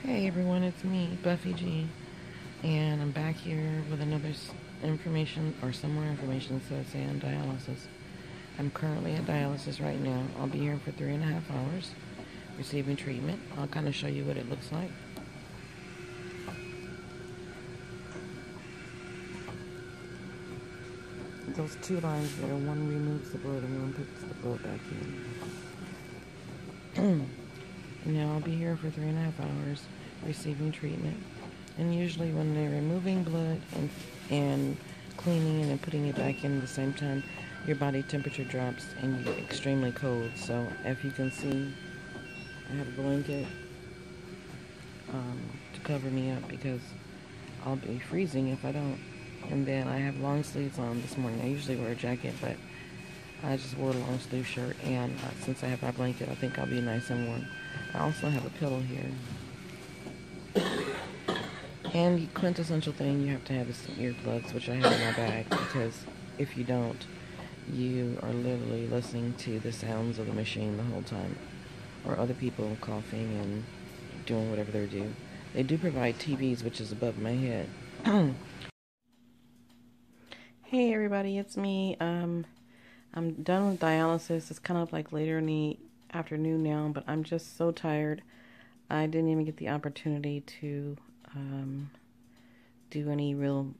Hey everyone, it's me, Buffy G, and I'm back here with another information or some more information. So it's on dialysis. I'm currently at dialysis right now. I'll be here for 3.5 hours receiving treatment. I'll kind of show you what it looks like. Those two lines there, one removes the blood and one puts the blood back in. Now I'll be here for 3.5 hours receiving treatment. And usually when they're removing blood and cleaning it and putting it back in at the same time, your body temperature drops and you get extremely cold. So if you can see, I have a blanket to cover me up because I'll be freezing if I don't. And then I have long sleeves on this morning. I usually wear a jacket, but I just wore a long sleeve shirt. And since I have my blanket, I think I'll be nice and warm. I also have a pillow here. And the quintessential thing you have to have is some earplugs, which I have in my bag, because if you don't, you are literally listening to the sounds of the machine the whole time, or other people coughing and doing whatever they do. They do provide TVs, which is above my head. Hey everybody, it's me. I'm done with dialysis. It's kind of like later in the afternoon now, but I'm just so tired. I didn't even get the opportunity to do any real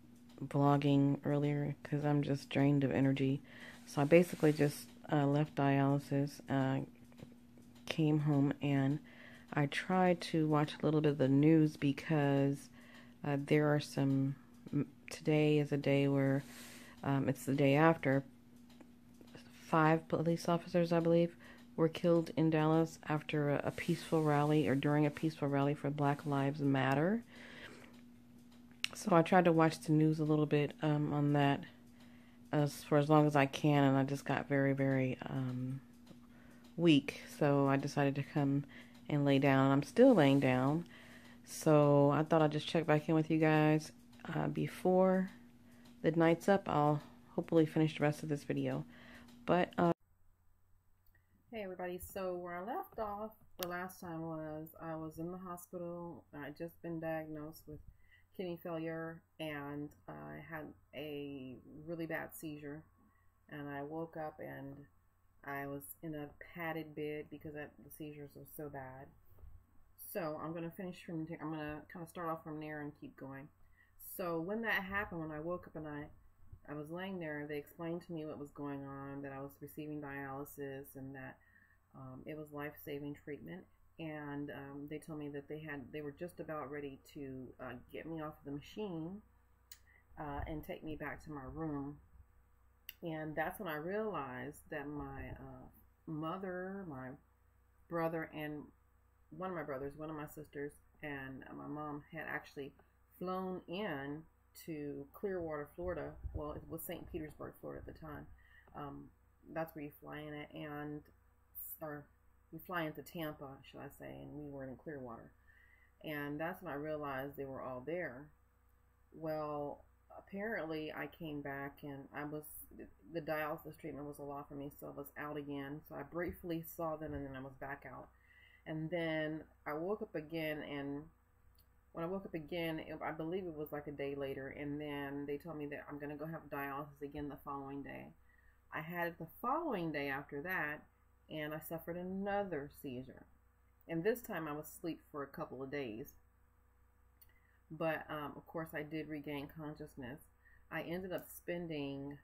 vlogging earlier because I'm just drained of energy. So I basically just left dialysis, came home, and I tried to watch a little bit of the news because there are some. Today is a day where it's the day after 5 police officers, I believe, were killed in Dallas after a peaceful rally or during a peaceful rally for Black Lives Matter. So I tried to watch the news a little bit on that for as long as I can, and I just got very, very weak. So I decided to come and lay down. I'm still laying down. So I thought I'd just check back in with you guys before the night's up. I'll hopefully finish the rest of this video. But hey everybody, so where I left off the last time was I was in the hospital. I just been diagnosed with kidney failure, and I had a really bad seizure, and I woke up and I was in a padded bed because the seizures were so bad. So I'm going to finish from there. I'm going to kind of start off from there and keep going. So when that happened, when I woke up and I was laying there, they explained to me what was going on, that I was receiving dialysis and that it was life-saving treatment. And they told me that they were just about ready to get me off the machine and take me back to my room. And that's when I realized that my mother, my brother, and one of my brothers, one of my sisters, and my mom had actually flown in to Clearwater, Florida. Well, it was St. Petersburg, Florida at the time. That's where you fly in at, or you fly into Tampa, should I say, and we were in Clearwater. And that's when I realized they were all there. Well, apparently I came back and the dialysis treatment was a lot for me, so I was out again. So I briefly saw them and then I was back out. And then I woke up again, and when I woke up again, I believe it was like a day later, and then they told me that I'm going to go have dialysis again the following day. I had it the following day after that, and I suffered another seizure. And this time I was asleep for a couple of days. But, of course, I did regain consciousness. I ended up spending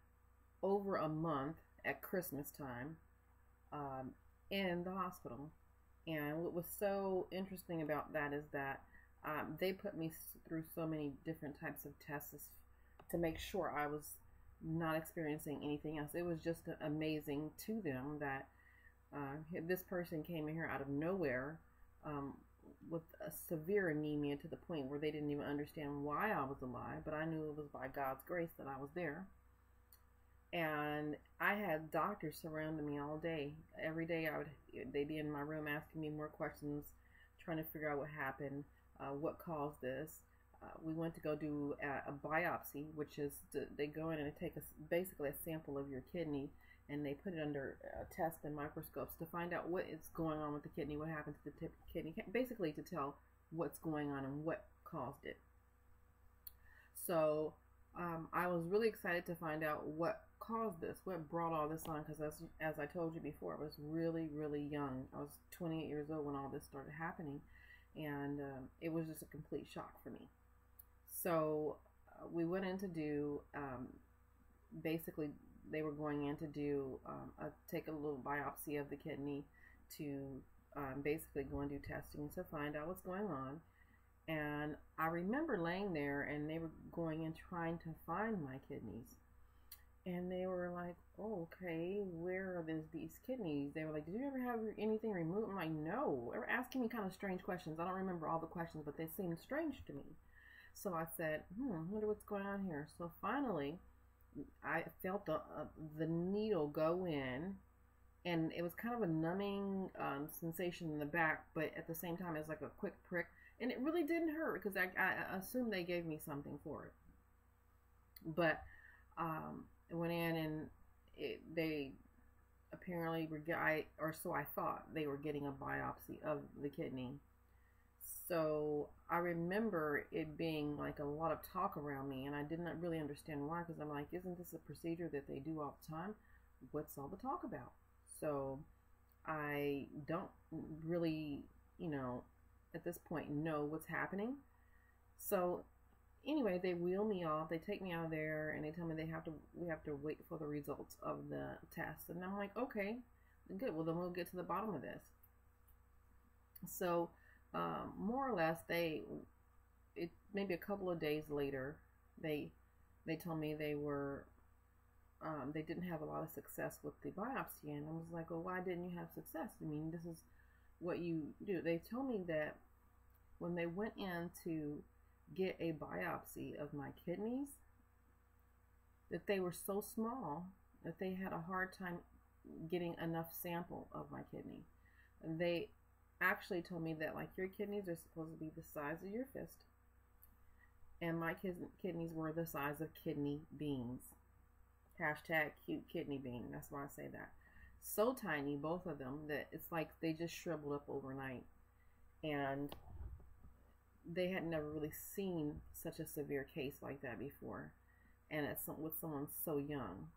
over a month at Christmas time in the hospital. And what was so interesting about that is that they put me through so many different types of tests to make sure I was not experiencing anything else. It was just amazing to them that this person came in here out of nowhere with a severe anemia to the point where they didn't even understand why I was alive, but I knew it was by God's grace that I was there. And I had doctors surrounding me all day. Every day they'd be in my room asking me more questions, trying to figure out what happened, what caused this. We went to go do a biopsy, which is they go in and take basically a sample of your kidney, and they put it under tests and microscopes to find out what is going on with the kidney, what happened to the kidney, basically to tell what's going on and what caused it. So I was really excited to find out what caused this, what brought all this on, because as I told you before, I was really, really young. I was 28 years old when all this started happening, and it was just a complete shock for me. So we went in to do, basically, they were going in to do, take a little biopsy of the kidney to basically go and do testing to find out what's going on. And I remember laying there and they were going and trying to find my kidneys. And they were like, oh, okay, where are these kidneys? They were like, did you ever have anything removed? I'm like, no. They were asking me kind of strange questions. I don't remember all the questions, but they seemed strange to me. So I said, I wonder what's going on here. So finally, I felt the needle go in, and it was kind of a numbing sensation in the back, but at the same time, it was like a quick prick. And it really didn't hurt because I assumed they gave me something for it. But it went in and they apparently were, or so I thought, they were getting a biopsy of the kidney. So I remember it being like a lot of talk around me, and I did not really understand why, because I'm like, isn't this a procedure that they do all the time? What's all the talk about? So I don't really, at this point know what's happening. So anyway, they wheel me off, they take me out of there, and they tell me we have to wait for the results of the test. And I'm like, okay, good, well then we'll get to the bottom of this. So more or less, maybe a couple of days later, they told me they didn't have a lot of success with the biopsy. And I was like, well, why didn't you have success? I mean, this is what you do. They told me that when they went in to get a biopsy of my kidneys, that they were so small that they had a hard time getting enough sample of my kidney. And they actually told me that, like, your kidneys are supposed to be the size of your fist, and my kidneys were the size of kidney beans. Hashtag cute kidney bean. That's why I say that. So tiny, both of them, that it's like they just shriveled up overnight. And they had never really seen such a severe case like that before, and it's with someone so young.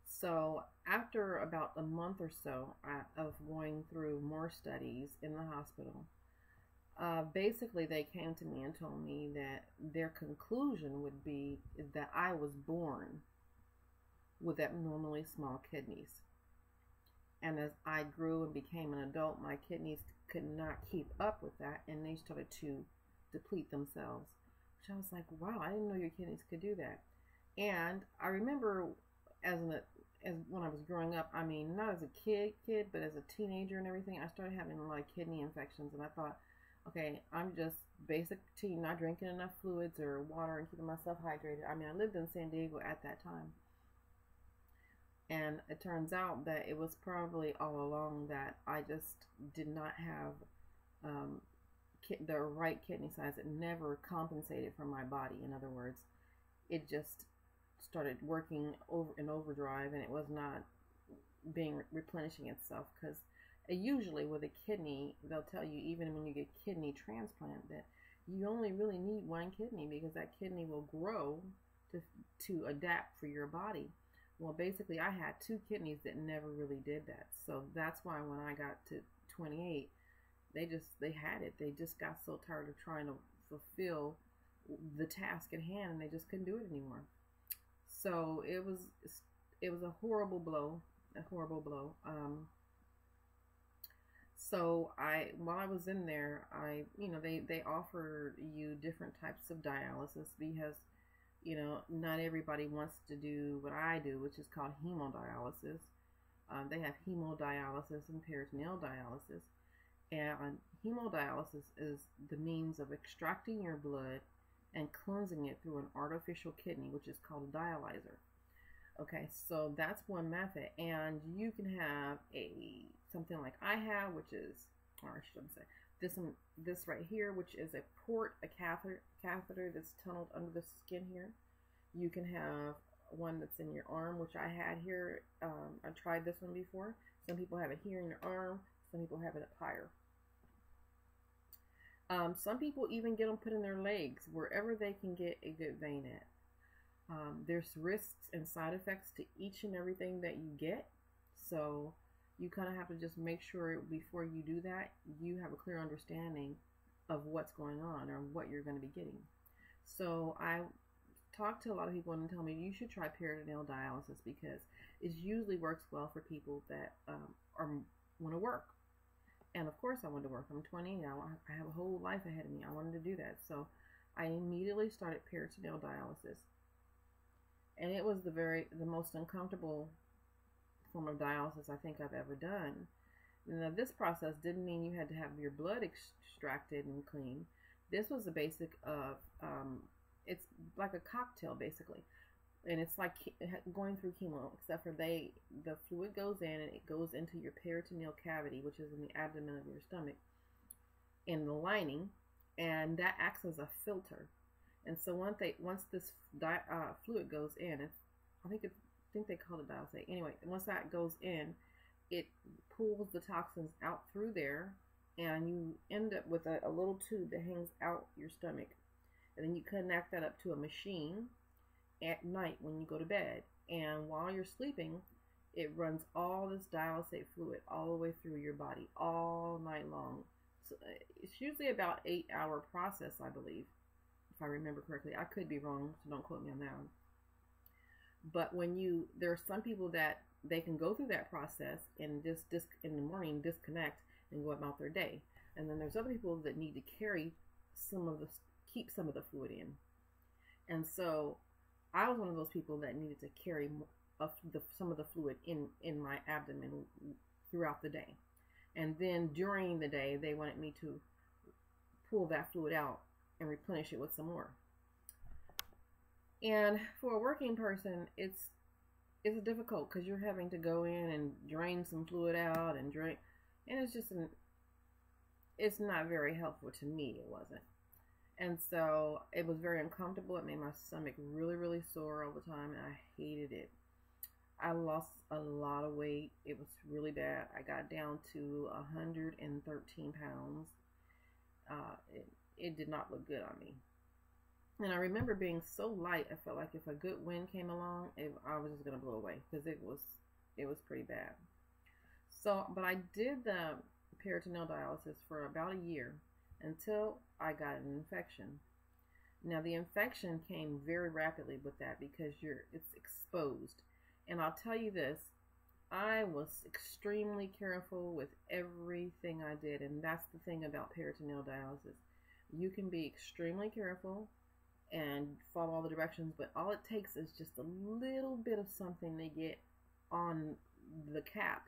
So after about a month or so of going through more studies in the hospital, basically they came to me and told me that their conclusion would be that I was born with abnormally small kidneys. And as I grew and became an adult, my kidneys could not keep up with that, and they started to deplete themselves. Which I was like, wow, I didn't know your kidneys could do that. And I remember as when I was growing up, I mean, not as a kid, but as a teenager and everything, I started having a lot of kidney infections, and I thought, okay, I'm just basic teen, not drinking enough fluids or water and keeping myself hydrated. I mean, I lived in San Diego at that time. And it turns out that it was probably all along that I just did not have the right kidney size. It never compensated for my body. In other words, it just started working in overdrive, and it was not replenishing itself. Because usually with a kidney, they'll tell you, even when you get kidney transplant, that you only really need one kidney because that kidney will grow to adapt for your body. Well, basically, I had two kidneys that never really did that. So that's why when I got to 28, they had it. They just got so tired of trying to fulfill the task at hand, and they just couldn't do it anymore. So it was a horrible blow, So while I was in there, they offer you different types of dialysis because, not everybody wants to do what I do, which is called hemodialysis. They have hemodialysis and peritoneal dialysis. And hemodialysis is the means of extracting your blood and cleansing it through an artificial kidney, which is called a dialyzer. Okay, so that's one method. And you can have something like I have, which is, or I shouldn't say, this right here, which is a catheter that's tunneled under the skin here. You can have one that's in your arm, which I had here. I tried this one before. Some people have it here in your arm. Some people have it up higher. Some people even get them put in their legs, wherever they can get a good vein at. There's risks and side effects to each and everything that you get. So you kind of have to just make sure before you do that, you have a clear understanding of what's going on or what you're going to be getting. So I talk to a lot of people and tell me you should try peritoneal dialysis because it usually works well for people that want to work. And of course I wanted to work. I'm 20 now. I have a whole life ahead of me. I wanted to do that. So I immediately started peritoneal dialysis. And it was the most uncomfortable form of dialysis I think I've ever done. Now this process didn't mean you had to have your blood extracted and clean. This was the basic of, it's like a cocktail basically. And it's like going through chemo, except for the fluid goes in and it goes into your peritoneal cavity, which is in the abdomen of your stomach, in the lining, and that acts as a filter. And so once this fluid goes in, I think they call it dialysate. Anyway, once that goes in, it pulls the toxins out through there, and you end up with a little tube that hangs out your stomach, and then you connect that up to a machine at night when you go to bed, and while you're sleeping it runs all this dialysate fluid all the way through your body all night long. So it's usually about 8-hour process, I believe, if I remember correctly. I could be wrong, so don't quote me on that one. But there are some people that they can go through that process and just in the morning disconnect and go about their day, and then there's other people that need to keep some of the fluid in. And so I was one of those people that needed to carry some of the fluid in my abdomen throughout the day. And then during the day, they wanted me to pull that fluid out and replenish it with some more. And for a working person, it's difficult because you're having to go in and drain some fluid out and drink. And it's not very helpful to me. It wasn't. And so it was very uncomfortable. It made my stomach really, really sore all the time, and I hated it. I lost a lot of weight. It was really bad. I got down to 113 pounds. It did not look good on me. And I remember being so light, I felt like if a good wind came along, I was just going to blow away because it was pretty bad. So, but I did the peritoneal dialysis for about a year until I got an infection. Now the infection came very rapidly with that because it's exposed. And I'll tell you this, I was extremely careful with everything I did, and that's the thing about peritoneal dialysis. You can be extremely careful and follow all the directions, but all it takes is just a little bit of something to get on the cap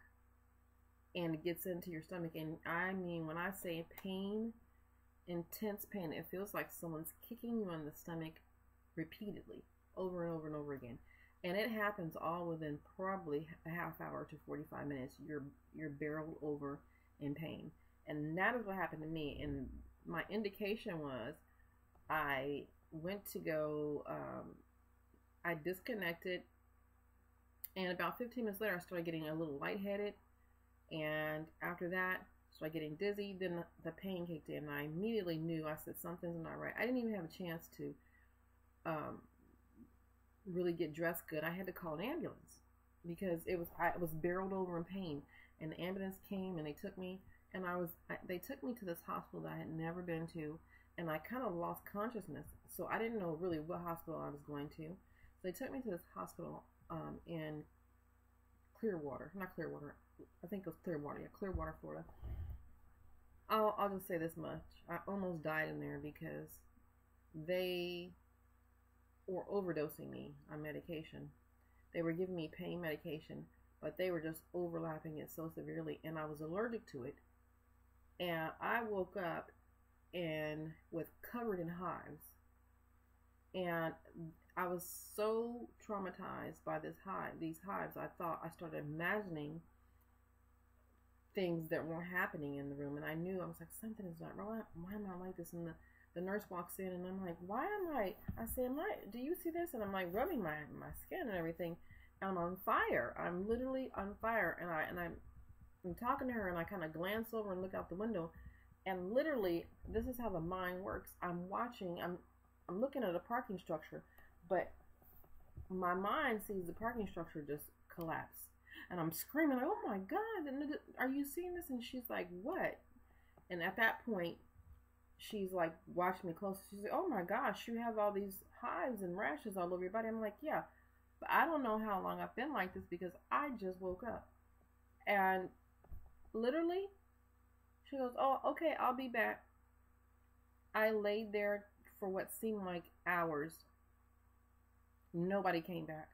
and it gets into your stomach. And I mean, when I say pain, intense pain, it feels like someone's kicking you in the stomach repeatedly over and over and over again. And it happens all within probably a half hour to 45 minutes. You're barreled over in pain. And that is what happened to me. And my indication was I went to go, I disconnected, and about 15 minutes later I started getting a little lightheaded, and after that I started getting dizzy. Then the pain kicked in, and I immediately knew, I said, something's not right. I didn't even have a chance to really get dressed good. I had to call an ambulance because I was barreled over in pain, and the ambulance came and they took me, and they took me to this hospital that I had never been to, and I kind of lost consciousness, so I didn't know really what hospital I was going to. So they took me to this hospital in Clearwater, not Clearwater, I think it was Clearwater, yeah, Clearwater, Florida. I'll just say this much: I almost died in there because they were overdosing me on medication. They were giving me pain medication, but they were just overlapping it so severely, and I was allergic to it. And I woke up covered in hives, and I was so traumatized by these hives. I started imagining things that weren't happening in the room, and I knew, I was like, something is not right. Why am I like this? And the nurse walks in, and I'm like, why am I said, do you see this? And I'm like rubbing my skin and everything, and I'm on fire. I'm literally on fire, and I'm talking to her, and I kind of glance over and look out the window, And literally, this is how the mind works. I'm looking at a parking structure, but my mind sees the parking structure just collapse. And I'm screaming like, "Oh my God, are you seeing this?" And she's like, "What?" And at that point, she's like watching me close. She's like, "Oh my gosh, you have all these hives and rashes all over your body." I'm like, "Yeah, but I don't know how long I've been like this because I just woke up." And literally, she goes, "Oh, okay, I'll be back." I laid there for what seemed like hours. Nobody came back.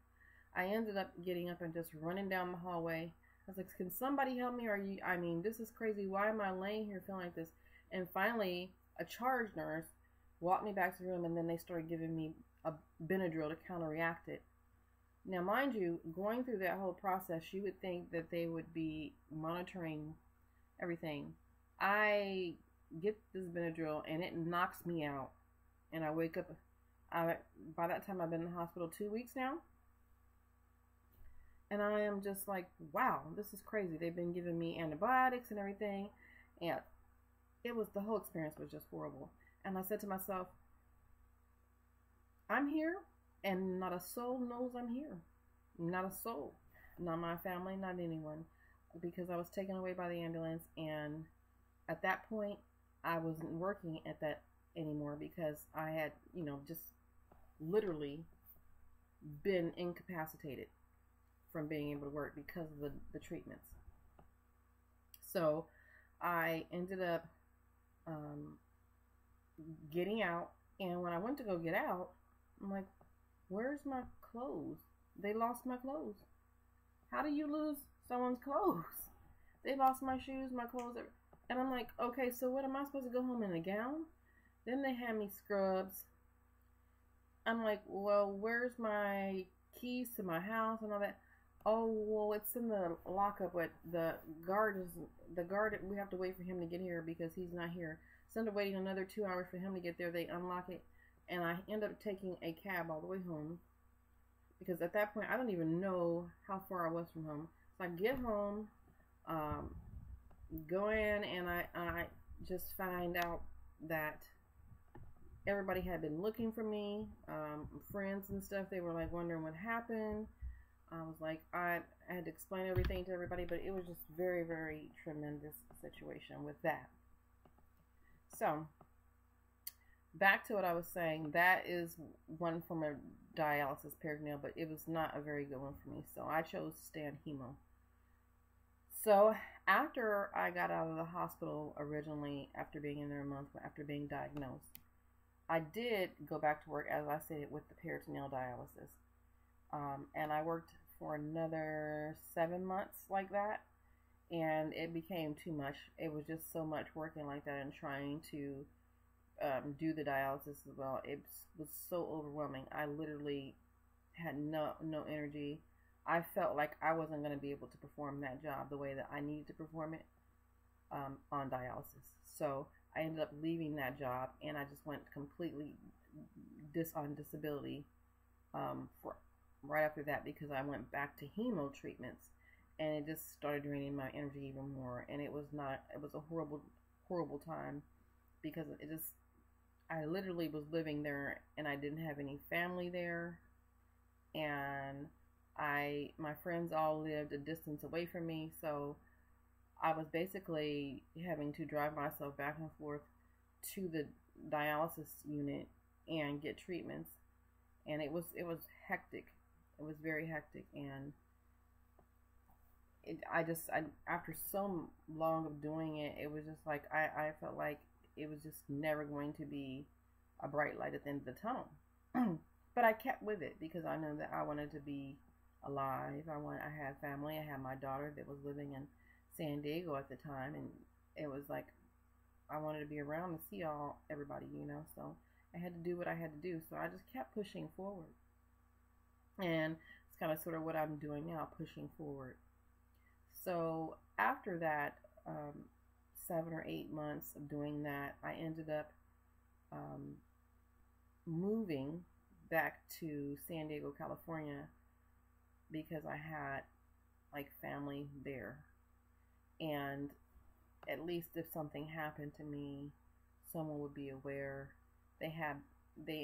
I ended up getting up and just running down the hallway. I was like, "Can somebody help me? Are you? I mean, this is crazy. Why am I laying here feeling like this?" And finally, a charge nurse walked me back to the room, and then they started giving me a Benadryl to counteract it. Now, mind you, going through that whole process, you would think that they would be monitoring everything. I get this Benadryl, and it knocks me out, and I wake up. By that time, I've been in the hospital 2 weeks now. And I am just like, wow, this is crazy. They've been giving me antibiotics and everything. And the whole experience was just horrible. And I said to myself, I'm here and not a soul knows I'm here. Not a soul. Not my family, not anyone. Because I was taken away by the ambulance. And at that point, I wasn't working at that anymore because I had, just literally been incapacitated from being able to work because of the treatments. So I ended up getting out, and when I went to go get out, I'm like, where's my clothes? They lost my clothes. How do you lose someone's clothes? They lost my shoes, my clothes, and I'm like, okay, so what, am I supposed to go home in a gown? Then they had me scrubs. I'm like, well, where's my keys to my house and all that? Oh, well, it's in the lockup, but the guard, we have to wait for him to get here because he's not here. So I'm waiting another 2 hours for him to get there. They unlock it, and I end up taking a cab all the way home because at that point, I don't even know how far I was from home. So I get home, go in, and I just find out that everybody had been looking for me, friends and stuff. They were like wondering what happened. I was like, I had to explain everything to everybody, but it was just very, very tremendous situation with that. So, back to what I was saying, that is one form of dialysis, peritoneal, but it was not a very good one for me. So I chose to stay on hemo. So after I got out of the hospital originally, after being in there a month, after being diagnosed, I did go back to work, as I said, with the peritoneal dialysis. And I worked for another 7 months like that, and it became too much. It was just so much working like that and trying to do the dialysis as well. It was so overwhelming. I literally had no energy. I felt like I wasn't going to be able to perform that job the way that I needed to perform it on dialysis. So I ended up leaving that job, and I just went completely on disability for right after that because I went back to hemo treatments, and it just started draining my energy even more. And it was a horrible time because I literally was living there, and I didn't have any family there, and my friends all lived a distance away from me, so I was basically having to drive myself back and forth to the dialysis unit and get treatments, and it was hectic. It was very hectic, and after so long of doing it, it was just like I felt like it was just never going to be a bright light at the end of the tunnel. But I kept with it because I knew that I wanted to be alive. I had family. I had my daughter that was living in San Diego at the time, and it was like I wanted to be around to see everybody, so I had to do what I had to do. So I just kept pushing forward. And it's kind of sort of what I'm doing now, pushing forward. So after that 7 or 8 months of doing that, I ended up moving back to San Diego, California, because I had like family there. And at least if something happened to me, someone would be aware. They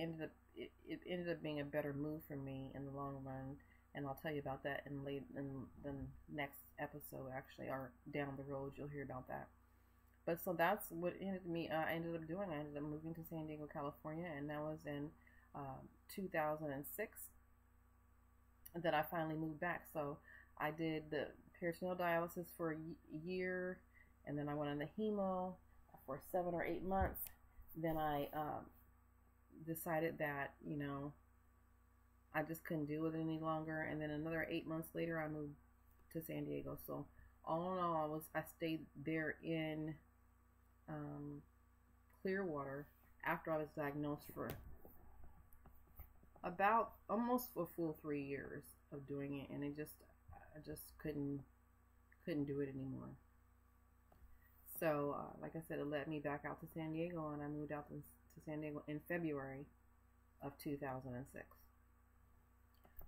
ended up it ended up being a better move for me in the long run, and I'll tell you about that in the next episode, actually, or down the road you'll hear about that. But so that's what I ended up doing. I ended up moving to San Diego, California, and that was in 2006 that I finally moved back. So I did the peritoneal dialysis for a year, and then I went on the hemo for 7 or 8 months. Then I decided that, I just couldn't deal with it any longer. And then another 8 months later, I moved to San Diego. So all in all, I stayed there in Clearwater after I was diagnosed for about almost a full 3 years of doing it, and I just couldn't do it anymore. So like I said, it led me back out to San Diego, and I moved out to San Diego in February of 2006.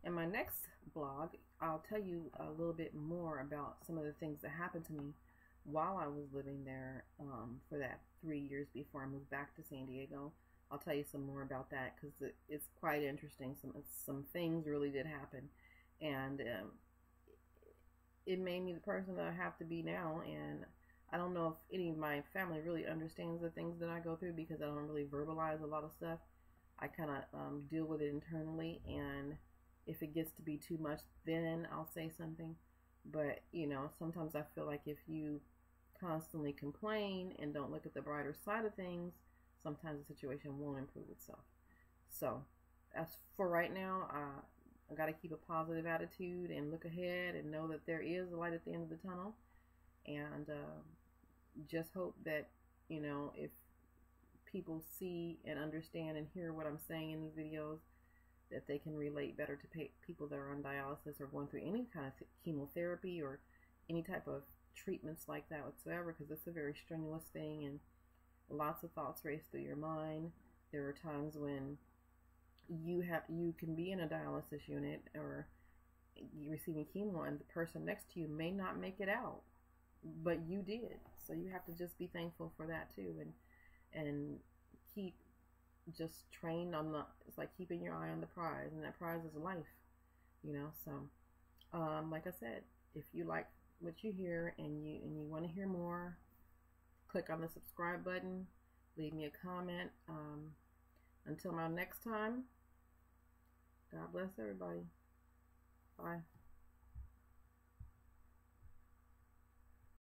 In my next blog, I'll tell you a little bit more about some of the things that happened to me while I was living there for that 3 years before I moved back to San Diego. I'll tell you some more about that because it's quite interesting. Some things really did happen, and it made me the person that I have to be now. And I don't know if any of my family really understands the things that I go through because I don't really verbalize a lot of stuff. I kind of deal with it internally, and if it gets to be too much, then I'll say something. But sometimes I feel like if you constantly complain and don't look at the brighter side of things, sometimes the situation won't improve itself. So as for right now, I got to keep a positive attitude and look ahead and know that there is a light at the end of the tunnel, and just hope that if people see and understand and hear what I'm saying in these videos, that they can relate better to people that are on dialysis or going through any kind of chemotherapy or any type of treatments like that whatsoever, because it's a very strenuous thing and lots of thoughts race through your mind. There are times when you can be in a dialysis unit or you're receiving chemo, and the person next to you may not make it out, but you did. So you have to just be thankful for that too, and keep just trained on it's like keeping your eye on the prize, and that prize is life. So like I said, if you like what you hear and you want to hear more, click on the subscribe button, leave me a comment. Until my next time, God bless everybody. Bye.